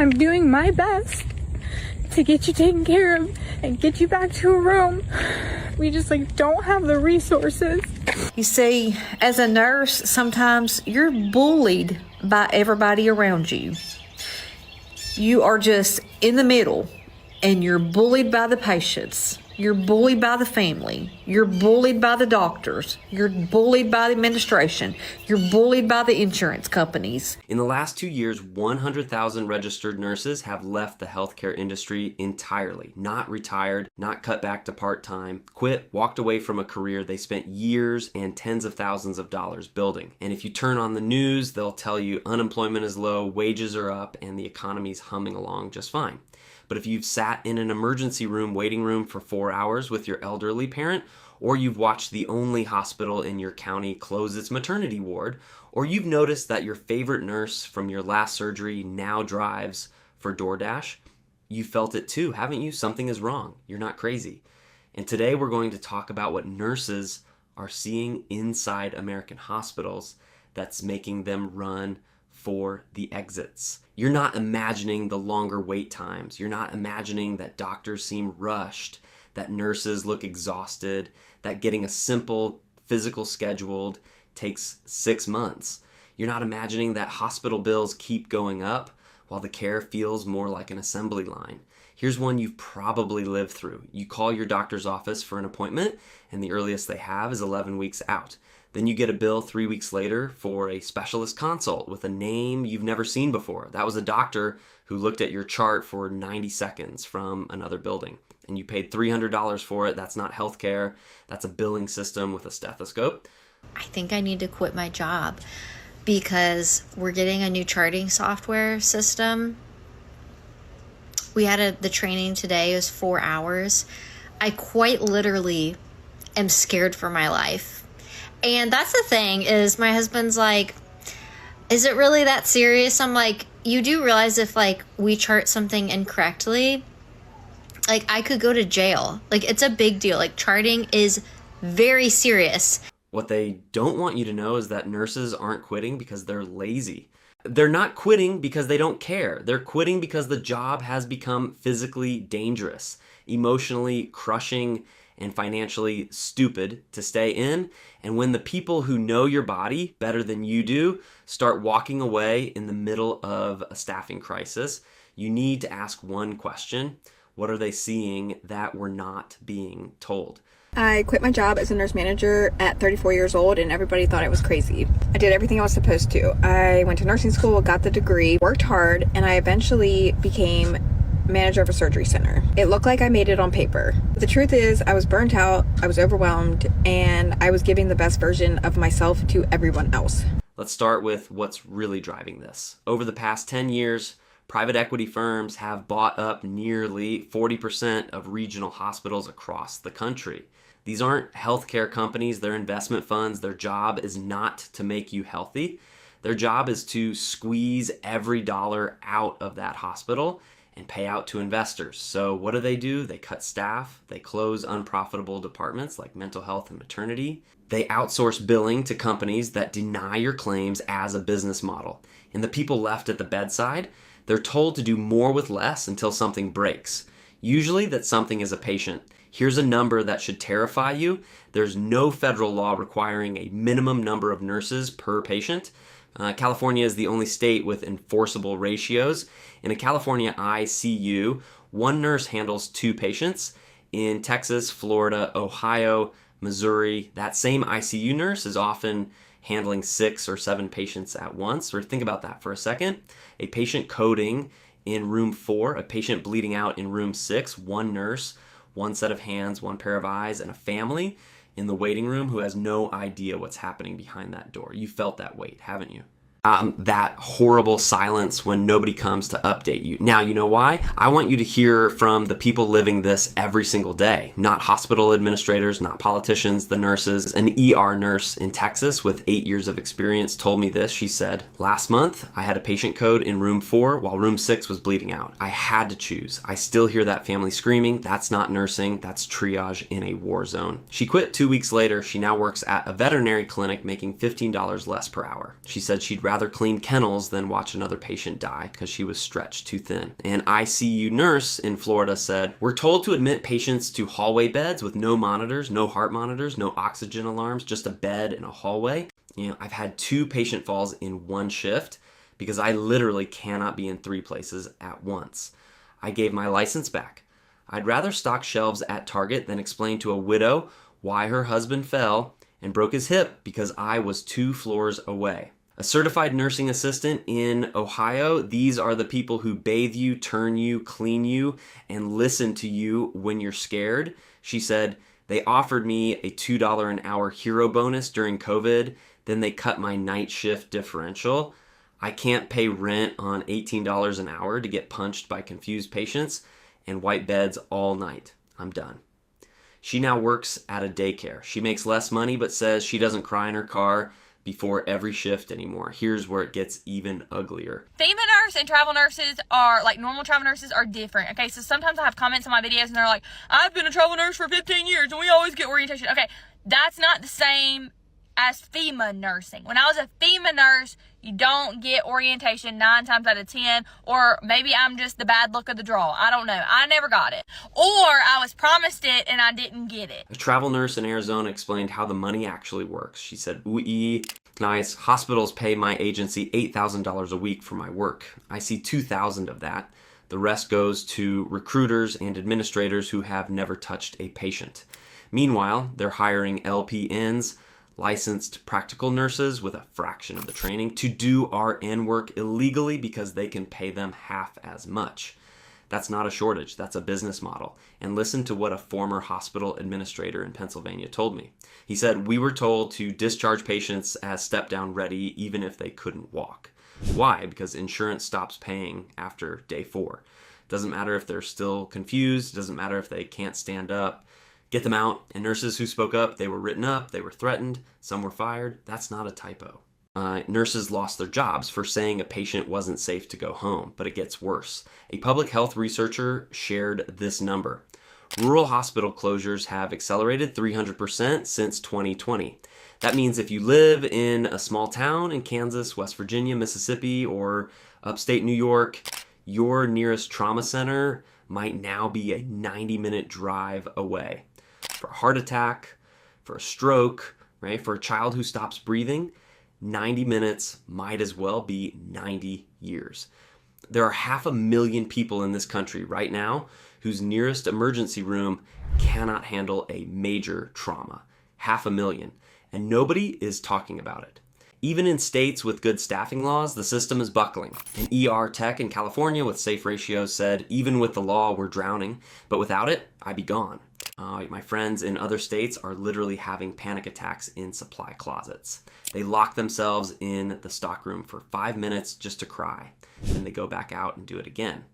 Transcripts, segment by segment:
I'm doing my best to get you taken care of and get you back to a room. We just don't have the resources. You see, as a nurse, sometimes you're bullied by everybody around you. You are just in the middle, and you're bullied by the patients. You're bullied by the family. You're bullied by the doctors. You're bullied by the administration. You're bullied by the insurance companies. In the last 2 years, 100,000 registered nurses have left the healthcare industry entirely. Not retired, not cut back to part-time, quit, walked away from a career they spent years and tens of thousands of dollars building. And if you turn on the news, they'll tell you unemployment is low, wages are up, and the economy's humming along just fine. But if you've sat in an emergency room waiting room for 4 hours with your elderly parent, or you've watched the only hospital in your county close its maternity ward, or you've noticed that your favorite nurse from your last surgery now drives for DoorDash, you felt it too, haven't you? Something is wrong. You're not crazy. And today we're going to talk about what nurses are seeing inside American hospitals that's making them run for the exits. You're not imagining the longer wait times. You're not imagining that doctors seem rushed, that nurses look exhausted, that getting a simple physical scheduled takes 6 months. You're not imagining that hospital bills keep going up while the care feels more like an assembly line. Here's one you've probably lived through. You call your doctor's office for an appointment, and the earliest they have is 11 weeks out. Then you get a bill 3 weeks later for a specialist consult with a name you've never seen before. That was a doctor who looked at your chart for 90 seconds from another building. And you paid $300 for it. That's not healthcare. That's a billing system with a stethoscope. I think I need to quit my job because we're getting a new charting software system. We had the training today. It was 4 hours. I quite literally am scared for my life. And that's the thing is my husband's like, is it really that serious? I'm like, you do realize if we chart something incorrectly, I could go to jail. It's a big deal. Charting is very serious. What they don't want you to know is that nurses aren't quitting because they're lazy. They're not quitting because they don't care. They're quitting because the job has become physically dangerous, emotionally crushing, and financially stupid to stay in. And when the people who know your body better than you do start walking away in the middle of a staffing crisis, you need to ask one question. What are they seeing that we're not being told? I quit my job as a nurse manager at 34 years old, and everybody thought I was crazy. I did everything I was supposed to. I went to nursing school, got the degree, worked hard, and I eventually became manager of a surgery center. It looked like I made it on paper. The truth is, I was burnt out, I was overwhelmed, and I was giving the best version of myself to everyone else. Let's start with what's really driving this. Over the past 10 years, private equity firms have bought up nearly 40% of regional hospitals across the country. These aren't healthcare companies, they're investment funds. Their job is not to make you healthy. Their job is to squeeze every dollar out of that hospital and pay out to investors. So what do? They cut staff, they close unprofitable departments like mental health and maternity. They outsource billing to companies that deny your claims as a business model. And the people left at the bedside, they're told to do more with less until something breaks. Usually that something is a patient. Here's a number that should terrify you. There's no federal law requiring a minimum number of nurses per patient. California is the only state with enforceable ratios. In a California ICU, one nurse handles 2 patients. In Texas, Florida, Ohio, Missouri, that same ICU nurse is often handling 6 or 7 patients at once. Or think about that for a second. A patient coding in room 4, a patient bleeding out in room 6, one nurse, one set of hands, one pair of eyes, and a family in the waiting room who has no idea what's happening behind that door. You felt that weight, haven't you? That horrible silence when nobody comes to update you. Now, you know why? I want you to hear from the people living this every single day, not hospital administrators, not politicians, the nurses. An ER nurse in Texas with 8 years of experience told me this. She said, last month, I had a patient code in room 4 while room 6 was bleeding out. I had to choose. I still hear that family screaming. That's not nursing. That's triage in a war zone. She quit 2 weeks later. She now works at a veterinary clinic making $15 less per hour. She said she'd rather rather clean kennels than watch another patient die because she was stretched too thin. An ICU nurse in Florida said, "We're told to admit patients to hallway beds with no monitors, no heart monitors, no oxygen alarms, just a bed in a hallway. I've had 2 patient falls in one shift because I literally cannot be in 3 places at once. I gave my license back. I'd rather stock shelves at Target than explain to a widow why her husband fell and broke his hip because I was 2 floors away." A certified nursing assistant in Ohio, these are the people who bathe you, turn you, clean you, and listen to you when you're scared. She said, "They offered me a $2 an hour hero bonus during COVID, then they cut my night shift differential. I can't pay rent on $18 an hour to get punched by confused patients and wipe beds all night. I'm done." She now works at a daycare. She makes less money but says she doesn't cry in her car before every shift anymore. Here's where it gets even uglier. FEMA nurse and travel nurses are, like normal travel nurses, are different. Okay, so sometimes I have comments on my videos and they're like, "I've been a travel nurse for 15 years and we always get orientation." Okay, that's not the same as FEMA nursing. When I was a FEMA nurse, you don't get orientation 9 times out of 10, or maybe I'm just the bad luck of the draw. I don't know. I never got it. Or I was promised it and I didn't get it. A travel nurse in Arizona explained how the money actually works. She said, "Ooh, nice. Hospitals pay my agency $8,000 a week for my work. I see 2,000 of that. The rest goes to recruiters and administrators who have never touched a patient. Meanwhile, they're hiring LPNs, licensed practical nurses with a fraction of the training, to do RN work illegally because they can pay them half as much. That's not a shortage, that's a business model." And listen to what a former hospital administrator in Pennsylvania told me. He said, "We were told to discharge patients as step-down ready even if they couldn't walk. Why? Because insurance stops paying after day 4. Doesn't matter if they're still confused, doesn't matter if they can't stand up. Get them out." And nurses who spoke up, they were written up, they were threatened, some were fired. That's not a typo. Nurses lost their jobs for saying a patient wasn't safe to go home, but it gets worse. A public health researcher shared this number. Rural hospital closures have accelerated 300% since 2020. That means if you live in a small town in Kansas, West Virginia, Mississippi, or upstate New York, your nearest trauma center might now be a 90-minute drive away. For a heart attack, for a stroke, right? For a child who stops breathing, 90 minutes might as well be 90 years. There are 500,000 people in this country right now whose nearest emergency room cannot handle a major trauma. 500,000. And nobody is talking about it. Even in states with good staffing laws, the system is buckling. An ER tech in California with safe ratios said, "Even with the law, we're drowning, but without it, I'd be gone." My friends in other states are literally having panic attacks in supply closets. They lock themselves in the stockroom for 5 minutes just to cry. Then they go back out and do it again.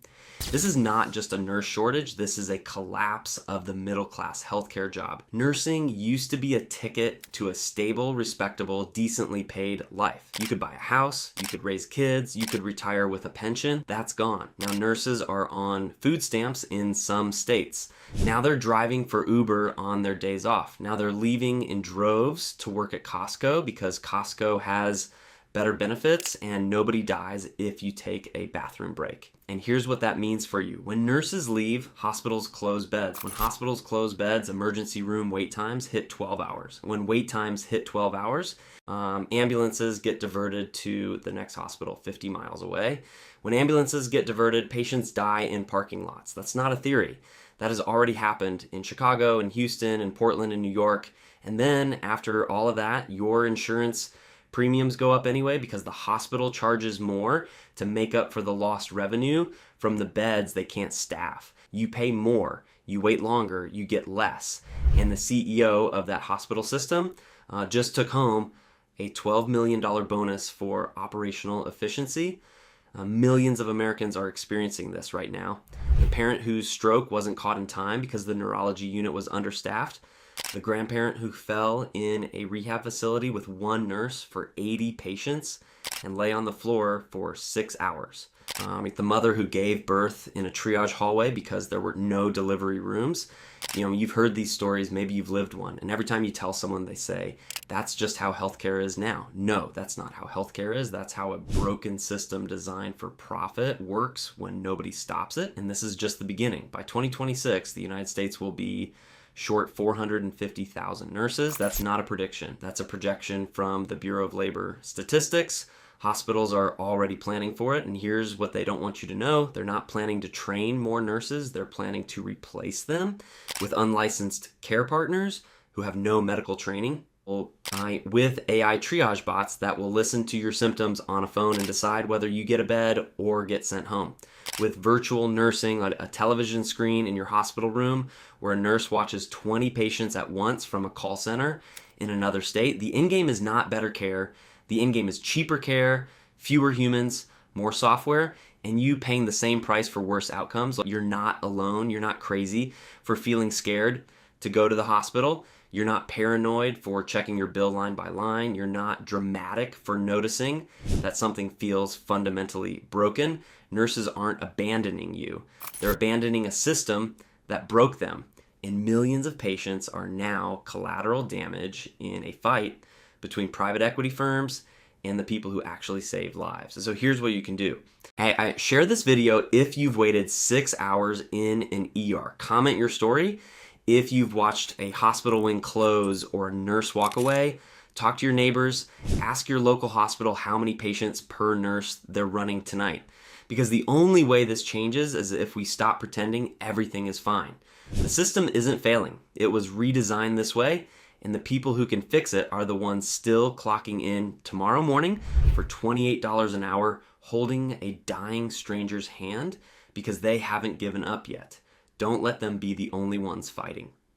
This is not just a nurse shortage, this is a collapse of the middle-class healthcare job. Nursing used to be a ticket to a stable, respectable, decently paid life. You could buy a house, you could raise kids, you could retire with a pension. That's gone. Now nurses are on food stamps in some states. Now they're driving for Uber on their days off. Now they're leaving in droves to work at Costco because Costco has better benefits and nobody dies if you take a bathroom break. And here's what that means for you. When nurses leave, hospitals close beds. When hospitals close beds, emergency room wait times hit 12 hours. When wait times hit 12 hours, ambulances get diverted to the next hospital 50 miles away. When ambulances get diverted, patients die in parking lots. That's not a theory. That has already happened in Chicago, in Houston, in Portland, in New York. And then after all of that, your insurance premiums go up anyway because the hospital charges more to make up for the lost revenue from the beds they can't staff. You pay more, you wait longer, you get less. And the CEO of that hospital system just took home a $12 million bonus for operational efficiency. Millions of Americans are experiencing this right now. The parent whose stroke wasn't caught in time because the neurology unit was understaffed. The grandparent who fell in a rehab facility with one nurse for 80 patients and lay on the floor for 6 hours. The mother who gave birth in a triage hallway because there were no delivery rooms. You've heard these stories, maybe you've lived one, and every time you tell someone, they say, that's just how healthcare is now. No, that's not how healthcare is. That's how a broken system designed for profit works when nobody stops it. And this is just the beginning. By 2026, the United States will be short 450,000 nurses. That's not a prediction. That's a projection from the Bureau of Labor Statistics. Hospitals are already planning for it, and here's what they don't want you to know. They're not planning to train more nurses. They're planning to replace them with unlicensed care partners who have no medical training, with AI triage bots that will listen to your symptoms on a phone and decide whether you get a bed or get sent home. With virtual nursing, a television screen in your hospital room where a nurse watches 20 patients at once from a call center in another state, the end game is not better care. The end game is cheaper care, fewer humans, more software, and you paying the same price for worse outcomes. You're not alone. You're not crazy for feeling scared to go to the hospital. You're not paranoid for checking your bill line by line. You're not dramatic for noticing that something feels fundamentally broken. Nurses aren't abandoning you. They're abandoning a system that broke them. And millions of patients are now collateral damage in a fight between private equity firms and the people who actually save lives. So here's what you can do. I share this video if you've waited 6 hours in an ER. Comment your story. If you've watched a hospital wing close or a nurse walk away, talk to your neighbors, ask your local hospital how many patients per nurse they're running tonight. Because the only way this changes is if we stop pretending everything is fine. The system isn't failing. It was redesigned this way, and the people who can fix it are the ones still clocking in tomorrow morning for $28 an hour, holding a dying stranger's hand because they haven't given up yet. Don't let them be the only ones fighting.